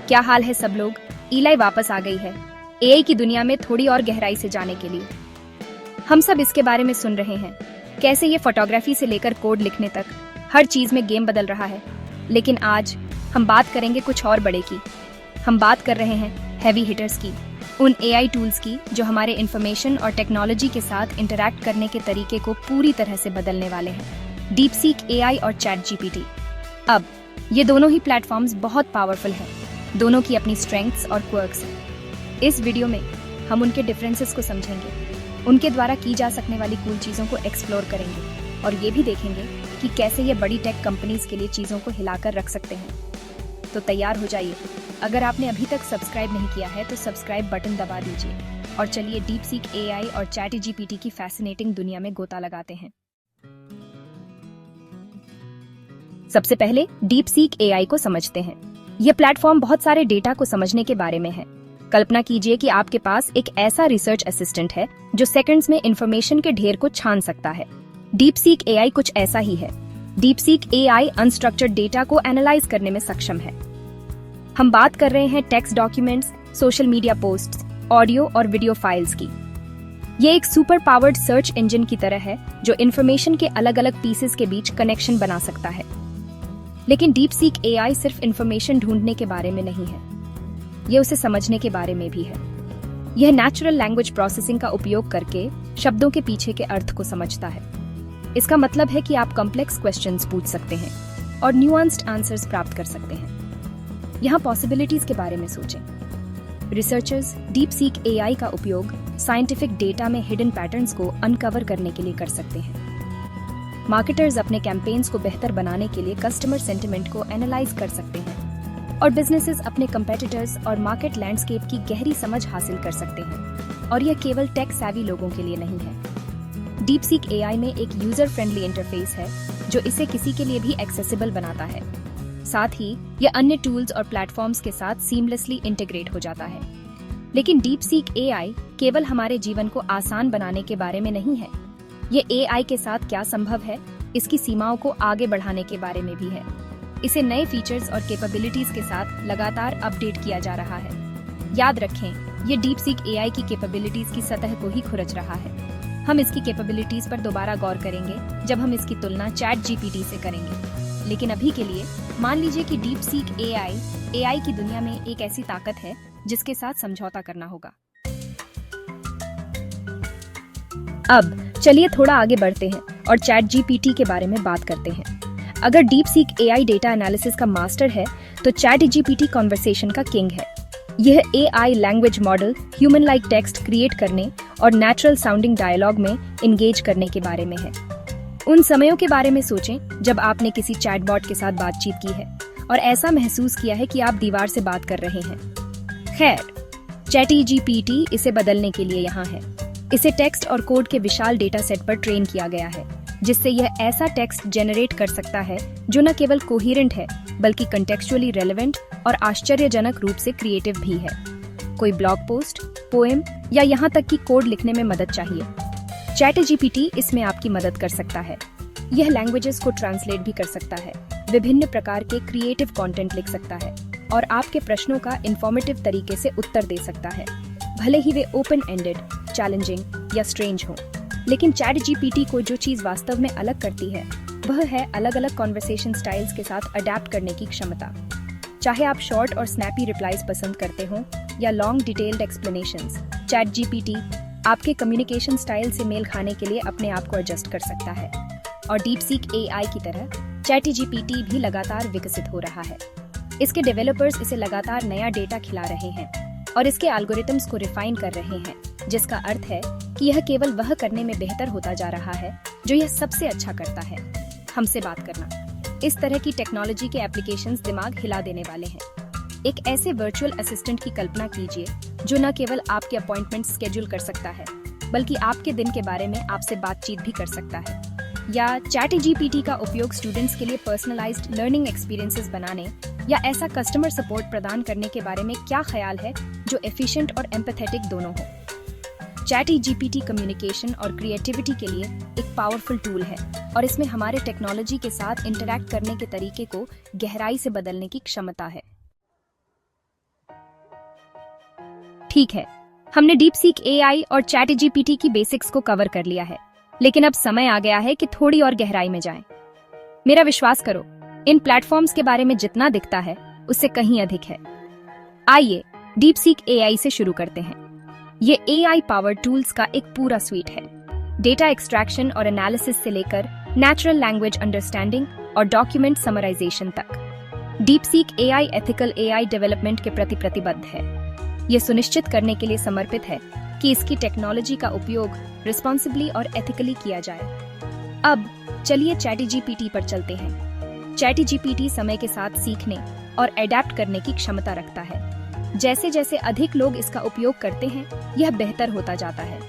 क्या हाल है सब लोग। इलाई वापस आ गई है एआई की दुनिया में थोड़ी और गहराई से जाने के लिए। हम सब इसके बारे में सुन रहे हैं, कैसे ये फोटोग्राफी से लेकर कोड लिखने तक हर चीज में गेम बदल रहा है। लेकिन आज हम बात करेंगे कुछ और बड़े की। हम बात कर रहे हैं हैवी हिटर्स की, उन एआई टूल्स की जो हमारे इंफॉर्मेशन और टेक्नोलॉजी के साथ इंटरैक्ट करने के तरीके को पूरी तरह से बदलने वाले हैं। डीपसीक एआई और चैटजीपीटी। अब ये दोनों ही प्लेटफॉर्म्स बहुत पावरफुल हैं। दोनों की अपनी स्ट्रेंथ्स और क्वर्क्स हैं। इस वीडियो में हम उनके डिफरेंसेस को समझेंगे, उनके द्वारा की जा सकने वाली कूल चीज़ों को एक्सप्लोर करेंगे और ये भी देखेंगे कि कैसे ये बड़ी टेक कंपनीज के लिए चीज़ों को हिलाकर रख सकते हैं। तो तैयार हो जाइए। अगर आपने अभी तक सब्सक्राइब नहीं किया है तो सब्सक्राइब बटन दबा दीजिए और चलिए डीपसीक एआई और चैटजीपीटी की फैसिनेटिंग दुनिया में गोता लगाते हैं। सबसे पहले डीपसीक एआई को समझते हैं। यह प्लेटफॉर्म बहुत सारे डेटा को समझने के बारे में है। कल्पना कीजिए कि आपके पास एक ऐसा रिसर्च असिस्टेंट है जो सेकंड्स में इंफॉर्मेशन के ढेर को छान सकता है। डीपसीक एआई कुछ ऐसा ही है। डीपसीक एआई अनस्ट्रक्चर्ड डेटा को एनालाइज करने में सक्षम है। हम बात कर रहे हैं text documents, social media posts, audio और वीडियो फाइल्स की। ये एक सुपर पावर्ड सर्च इंजन की तरह है जो इंफॉर्मेशन के अलग अलग पीसेस के बीच कनेक्शन बना सकता है। लेकिन डीपसीक एआई सिर्फ इंफॉर्मेशन ढूंढने के बारे में नहीं है, ये उसे समझने के बारे में भी है। यह नेचुरल लैंग्वेज प्रोसेसिंग का उपयोग करके शब्दों के पीछे के अर्थ को समझता है। इसका मतलब है कि आप कॉम्प्लेक्स क्वेश्चंस पूछ सकते हैं और न्यूआंस्ड आंसर्स प्राप्त कर सकते हैं। यहाँ पॉसिबिलिटीज के बारे में सोचें। रिसर्चर्स डीपसीक एआई का उपयोग साइंटिफिक डेटा में हिडन पैटर्न्स को अनकवर करने के लिए कर सकते हैं। मार्केटर्स अपने कैंपेन्स को बेहतर बनाने के लिए कस्टमर सेंटिमेंट को एनालाइज कर सकते हैं और बिजनेसेस अपने कंपेटिटर्स और मार्केट लैंडस्केप की गहरी समझ हासिल कर सकते हैं। और यह केवल टेक सैवी लोगों के लिए नहीं है। डीपसीक एआई में एक यूजर फ्रेंडली इंटरफेस है जो इसे किसी के लिए भी एक्सेसिबल बनाता है। साथ ही यह अन्य टूल्स और प्लेटफॉर्म्स के साथ सीमलेसली इंटीग्रेट हो जाता है। लेकिन डीपसीक एआई केवल हमारे जीवन को आसान बनाने के बारे में नहीं है। ये एआई के साथ क्या संभव है, इसकी सीमाओं को आगे बढ़ाने के बारे में भी है। इसे नए फीचर्स और कैपेबिलिटीज के साथ लगातार अपडेट किया जा रहा है। याद रखें, ये डीपसीक एआई की कैपेबिलिटीज की सतह को ही खुरच रहा है। हम इसकी कैपेबिलिटीज पर दोबारा गौर करेंगे जब हम इसकी तुलना चैटजीपीटी से करेंगे। लेकिन अभी के लिए मान लीजिए कि डीपसीक एआई की दुनिया में एक ऐसी ताकत है जिसके साथ समझौता करना होगा। अब चलिए थोड़ा आगे बढ़ते हैं और चैटजीपीटी के बारे में बात करते हैं। अगर डीपसीक एआई डेटा एनालिसिस का मास्टर है तो चैटजीपीटी कॉन्वर्सेशन का किंग है। यह AI language model human like text create करने और नेचुरल साउंडिंग डायलॉग में इंगेज करने के बारे में है। उन समयों के बारे में सोचें जब आपने किसी चैटबॉट के साथ बातचीत की है और ऐसा महसूस किया है कि आप दीवार से बात कर रहे हैं। खैर, चैटजीपीटी इसे बदलने के लिए यहाँ है। इसे टेक्स्ट और कोड के विशाल डेटा सेट पर ट्रेन किया गया है, जिससे यह ऐसा टेक्स्ट जनरेट कर सकता है जो न केवल कोहेरेंट है बल्कि कंटेक्चुअली रेलेवेंट और आश्चर्यजनक रूप से क्रिएटिव भी है। कोई ब्लॉग पोस्ट, पोएम या यहाँ तक कि कोड लिखने में मदद चाहिए, चैटजीपीटी इसमें आपकी मदद कर सकता है। यह लैंग्वेजेस को ट्रांसलेट भी कर सकता है, विभिन्न प्रकार के क्रिएटिव कंटेंट लिख सकता है और आपके प्रश्नों का इंफॉर्मेटिव तरीके से उत्तर दे सकता है, भले ही वे ओपन एंडेड, चैलेंजिंग या स्ट्रेंज हो। लेकिन चैटजीपीटी को जो चीज वास्तव में अलग करती है वह है अलग अलग कॉन्वर्सेशन स्टाइल्स के साथ अडेप्ट करने की क्षमता। चाहे आप शॉर्ट और स्नैपी रिप्लाईज पसंद करते हो या लॉन्ग डिटेल्ड एक्सप्लेनेशंस, चैटजीपीटी आपके कम्युनिकेशन स्टाइल से मेल खाने के लिए अपने आप को एडजस्ट कर सकता है। और डीपसीक एआई की तरह चैटजीपीटी भी लगातार विकसित हो रहा है। इसके डेवलपर्स इसे लगातार नया डेटा खिला रहे हैं और इसके एल्गोरिथम्स को रिफाइन कर रहे हैं, जिसका अर्थ है कि यह केवल वह करने में बेहतर होता जा रहा है जो यह सबसे अच्छा करता है, हमसे बात करना। इस तरह की टेक्नोलॉजी के एप्लीकेशंस दिमाग हिला देने वाले हैं। एक ऐसे वर्चुअल असिस्टेंट की कल्पना कीजिए जो न केवल आपके अपॉइंटमेंट स्केड्यूल कर सकता है बल्कि आपके दिन के बारे में आपसे बातचीत भी कर सकता है। या चैटजीपीटी का उपयोग स्टूडेंट्स के लिए पर्सनलाइज्ड लर्निंग एक्सपीरियंसेस बनाने या ऐसा कस्टमर सपोर्ट प्रदान करने के बारे में क्या ख्याल है जो एफिशिएंट और एम्पैथेटिक दोनों हो। चैटजीपीटी कम्युनिकेशन और क्रिएटिविटी के लिए एक पावरफुल टूल है और इसमें हमारे टेक्नोलॉजी के साथ इंटरैक्ट करने के तरीके को गहराई से बदलने की क्षमता है। ठीक है, हमने डीपसीक एआई और चैट जीपीटी की बेसिक्स को कवर कर लिया है, लेकिन अब समय आ गया है कि थोड़ी और गहराई में जाएं। मेरा विश्वास करो, इन प्लेटफॉर्म्स के बारे में जितना दिखता है उससे कहीं अधिक है। आइए डीपसीक एआई से शुरू करते हैं। ये एआई पावर टूल्स का एक पूरा स्वीट है। डेटा एक्सट्रैक्शन और एनालिसिस से लेकर नेचुरल लैंग्वेज अंडरस्टैंडिंग और डॉक्यूमेंट समराइजेशन तक, DeepSeek AI ethical AI development के प्रति प्रतिबद्ध है। यह सुनिश्चित करने के लिए समर्पित है कि इसकी टेक्नोलॉजी का उपयोग रिस्पॉन्सिबली और एथिकली किया जाए। अब चलिए चैट जीपीटी पर चलते हैं। चैट जीपीटी समय के साथ सीखने और एडेप्ट करने की क्षमता रखता है। जैसे जैसे अधिक लोग इसका उपयोग करते हैं, यह बेहतर होता जाता है।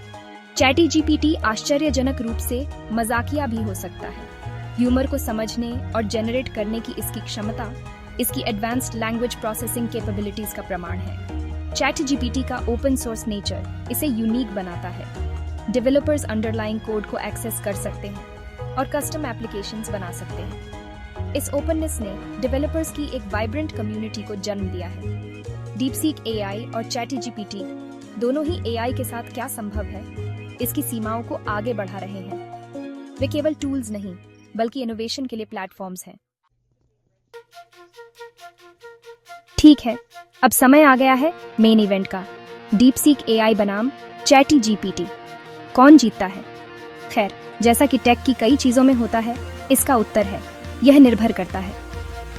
चैट जीपीटी आश्चर्यजनक रूप से मजाकिया भी हो सकता है। ह्यूमर को समझने और जनरेट करने की इसकी क्षमता इसकी एडवांस्ड लैंग्वेज प्रोसेसिंग कैपेबिलिटीज का प्रमाण है। चैट जीपीटी का ओपन सोर्स नेचर इसे यूनिक बनाता है। डेवलपर्स अंडरलाइंग कोड को एक्सेस कर सकते हैं और कस्टम एप्लीकेशंस बना सकते हैं। इस ओपननेस ने डेवलपर्स की एक वाइब्रेंट कम्युनिटी को जन्म दिया है। डीपसीक एआई और चैट जीपीटी दोनों ही एआई के साथ क्या संभव है, इसकी सीमाओं को आगे बढ़ा रहे हैं। वे केवल टूल्स नहीं, बल्कि इनोवेशन के लिए प्लेटफॉर्म्स हैं। ठीक है, अब समय आ गया है मेन इवेंट का, डीपसीक एआई बनाम चैट जीपीटी। कौन जीतता है? खैर, जैसा कि टेक की कई चीजों में होता है, इसका उत्तर है यह निर्भर करता है।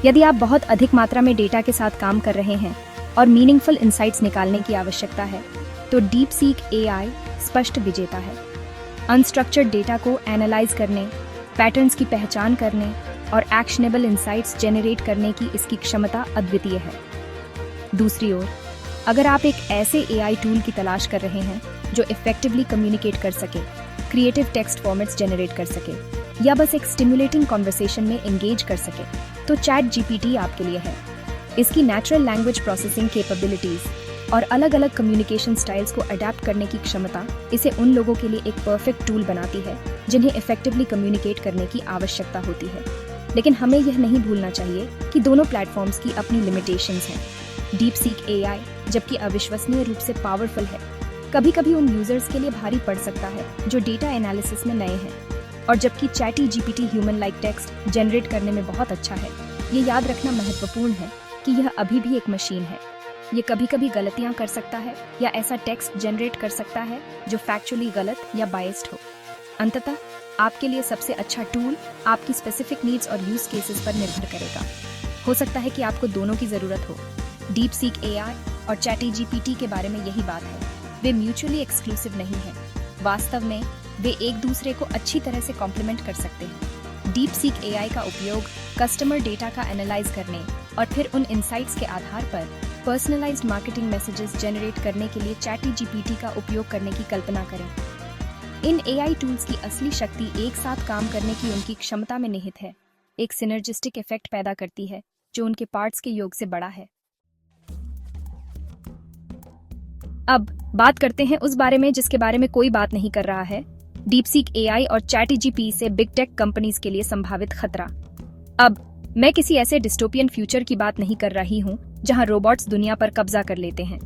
यदि आप बहुत अधिक मात्रा में डेटा के साथ काम कर रहे हैं और मीनिंगफुल इंसाइट्स निकालने की आवश्यकता है, तो डीपसीक एआई स्पष्ट विजेता है। अनस्ट्रक्चर्ड डेटा को एनालाइज करने, पैटर्न्स की पहचान करने और एक्शनेबल इंसाइट्स जेनरेट करने की इसकी क्षमता अद्वितीय है। दूसरी ओर, अगर आप एक ऐसे एआई टूल की तलाश कर रहे हैं जो इफेक्टिवली कम्युनिकेट कर सके, क्रिएटिव टेक्स्ट फॉर्मेट्स जेनरेट कर सके या बस एक स्टिमुलेटिंग कॉन्वर्सेशन में एंगेज कर सके, तो चैट जीपीटी आपके लिए है। इसकी नेचुरल लैंग्वेज प्रोसेसिंग कैपेबिलिटीज और अलग अलग कम्युनिकेशन स्टाइल्स को अडेप्ट करने की क्षमता इसे उन लोगों के लिए एक परफेक्ट टूल बनाती है जिन्हें इफेक्टिवली कम्युनिकेट करने की आवश्यकता होती है। लेकिन हमें यह नहीं भूलना चाहिए कि दोनों प्लेटफॉर्म्स की अपनी लिमिटेशंस हैं। डीपसीक एआई, जबकि अविश्वसनीय रूप से पावरफुल है, कभी कभी उन यूजर्स के लिए भारी पड़ सकता है जो डेटा एनालिसिस में नए हैं, और जबकि chat GPT human like text generate करने में बहुत अच्छा है। ये याद रखना महत्वपूर्ण है कि यह अभी भी एक मशीन है। ये कभी कभी गलतियां कर सकता है या ऐसा टेक्स्ट जनरेट कर सकता है जो फैक्चुअली गलत या बायस्ड हो। अंततः आपके लिए सबसे अच्छा टूल आपकी स्पेसिफिक नीड्स और यूज केसेस पर निर्भर करेगा। हो सकता है कि आपको दोनों की जरूरत हो। डीपसीक एआई और चैट जीपीटी के बारे में यही बात है, वे म्यूचुअली एक्सक्लूसिव नहीं हैं। वास्तव में वे एक दूसरे को अच्छी तरह से कॉम्प्लीमेंट कर सकते हैं। डीपसीक एआई का उपयोग कस्टमर डेटा का एनालाइज करने और फिर उन इंसाइट्स के आधार पर पर्सनलाइज्ड मार्केटिंग मैसेजेस जनरेट करने के लिए चैट जीपीटी का उपयोग करने की कल्पना करें। इन एआई टूल्स की असली शक्ति एक साथ काम करने की उनकी क्षमता में निहित है। एक सिनर्जिस्टिक इफेक्ट पैदा करती है जो उनके पार्ट्स के योग से बड़ा है। अब बात करते हैं उस बारे में जिसके बारे में कोई बात नहीं कर रहा है, डीपसीक एआई और चैट जीपीटी से बिग टेक कंपनीज के लिए संभावित खतरा। अब मैं किसी ऐसे डिस्टोपियन फ्यूचर की बात नहीं कर रही हूं जहां रोबोट्स दुनिया पर कब्जा कर लेते हैं।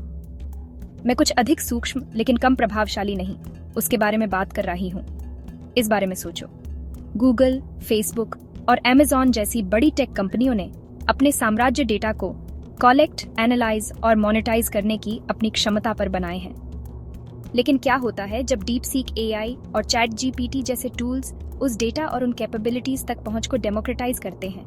मैं कुछ अधिक सूक्ष्म लेकिन कम प्रभावशाली नहीं, उसके बारे में बात कर रही हूं। इस बारे में सोचो, गूगल, फेसबुक और अमेज़न जैसी बड़ी टेक कंपनियों ने अपने साम्राज्य डेटा को कलेक्ट, एनालाइज और मोनेटाइज करने की अपनी क्षमता पर बनाए हैं। लेकिन क्या होता है जब डीपसीक एआई और चैट जीपीटी जैसे टूल्स उस डेटा और उन कैपेबिलिटीज तक पहुंच को डेमोक्रेटाइज करते हैं?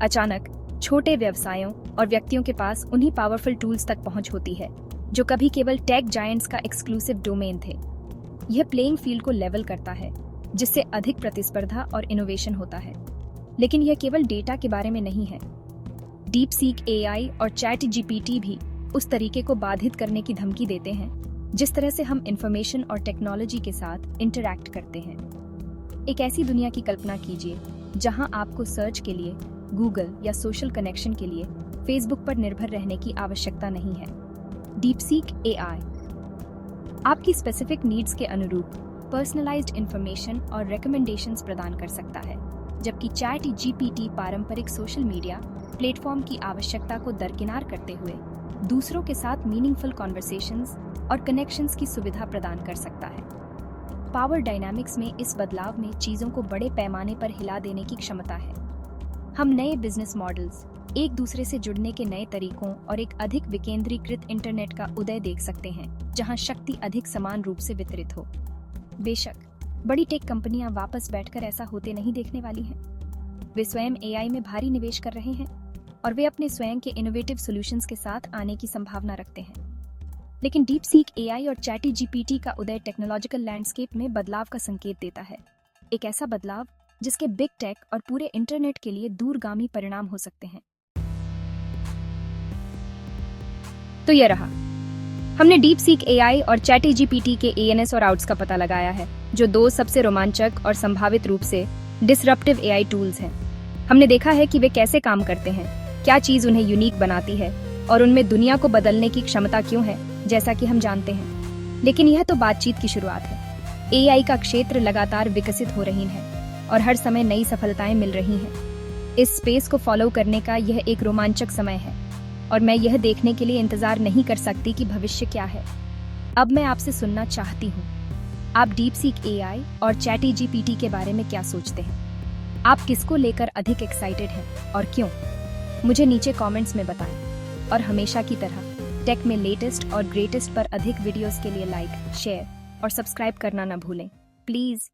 अचानक छोटे व्यवसायों और व्यक्तियों के पास उन्हीं पावरफुल टूल्स तक पहुंच होती है जो कभी केवल टेक जायंट्स का एक्सक्लूसिव डोमेन थे। यह प्लेइंग फील्ड को लेवल करता है, जिससे अधिक प्रतिस्पर्धा और इनोवेशन होता है। लेकिन यह केवल डेटा के बारे में नहीं है। डीपसीक एआई और चैट जीपीटी भी उस तरीके को बाधित करने की धमकी देते हैं जिस तरह से हम इंफॉर्मेशन और टेक्नोलॉजी के साथ इंटरैक्ट करते हैं। एक ऐसी दुनिया की कल्पना कीजिए जहां आपको सर्च के लिए गूगल या सोशल कनेक्शन के लिए फेसबुक पर निर्भर रहने की आवश्यकता नहीं है। डीपसीक एआई आपकी स्पेसिफिक नीड्स के अनुरूप पर्सनलाइज्ड इंफॉर्मेशन और रिकमेंडेशंस प्रदान कर सकता है, जबकि चैट जीपीटी पारंपरिक सोशल मीडिया प्लेटफॉर्म की आवश्यकता को दरकिनार करते हुए दूसरों के साथ मीनिंगफुल कॉन्वर्सेशंस और कनेक्शंस की सुविधा प्रदान कर सकता है। पावर डायनामिक्स में इस बदलाव में चीजों को बड़े पैमाने पर हिला देने की क्षमता है। हम नए बिजनेस मॉडल्स, एक दूसरे से जुड़ने के नए तरीकों और एक अधिक विकेंद्रीकृत इंटरनेट का उदय देख सकते हैं, जहां शक्ति अधिक समान रूप से वितरित हो। बेशक बड़ी टेक कंपनियां वापस बैठकर ऐसा होते नहीं देखने वाली हैं। वे स्वयं एआई में भारी निवेश कर रहे हैं और वे अपने स्वयं के इनोवेटिव सॉल्यूशंस के साथ आने की संभावना रखते हैं। लेकिन डीप सीक एआई और चैट जीपीटी का उदय टेक्नोलॉजिकल लैंडस्केप में बदलाव का संकेत देता है। एक ऐसा बदलाव जिसके बिग टेक और पूरे इंटरनेट के लिए दूरगामी परिणाम हो सकते हैं। तो यह रहा, हमने डीप सीक एआई और चैट जीपीटी के एएनएस और आउट्स का पता लगाया है, जो दो सबसे रोमांचक और संभावित रूप से डिसरप्टिव एआई टूल्स हैं। हमने देखा है कि वे कैसे काम करते हैं, क्या चीज उन्हें यूनिक बनाती है और उनमें दुनिया को बदलने की क्षमता क्यों है, जैसा कि हम जानते हैं। लेकिन यह तो बातचीत की शुरुआत है। एआई का क्षेत्र लगातार विकसित हो रही है और हर समय नई सफलताएं मिल रही हैं। इस स्पेस को फॉलो करने का यह एक रोमांचक समय है और मैं यह देखने के लिए इंतजार नहीं कर सकती कि भविष्य क्या है। अब मैं आपसे सुनना चाहती हूँ, आप डीप सीक एआई और चैट जीपीटी के बारे में क्या सोचते हैं? आप किसको लेकर अधिक एक्साइटेड हैं और क्यों? मुझे नीचे कमेंट्स में बताएं और हमेशा की तरह टेक में लेटेस्ट और ग्रेटेस्ट पर अधिक वीडियोस के लिए लाइक, शेयर और सब्सक्राइब करना न भूलें। प्लीज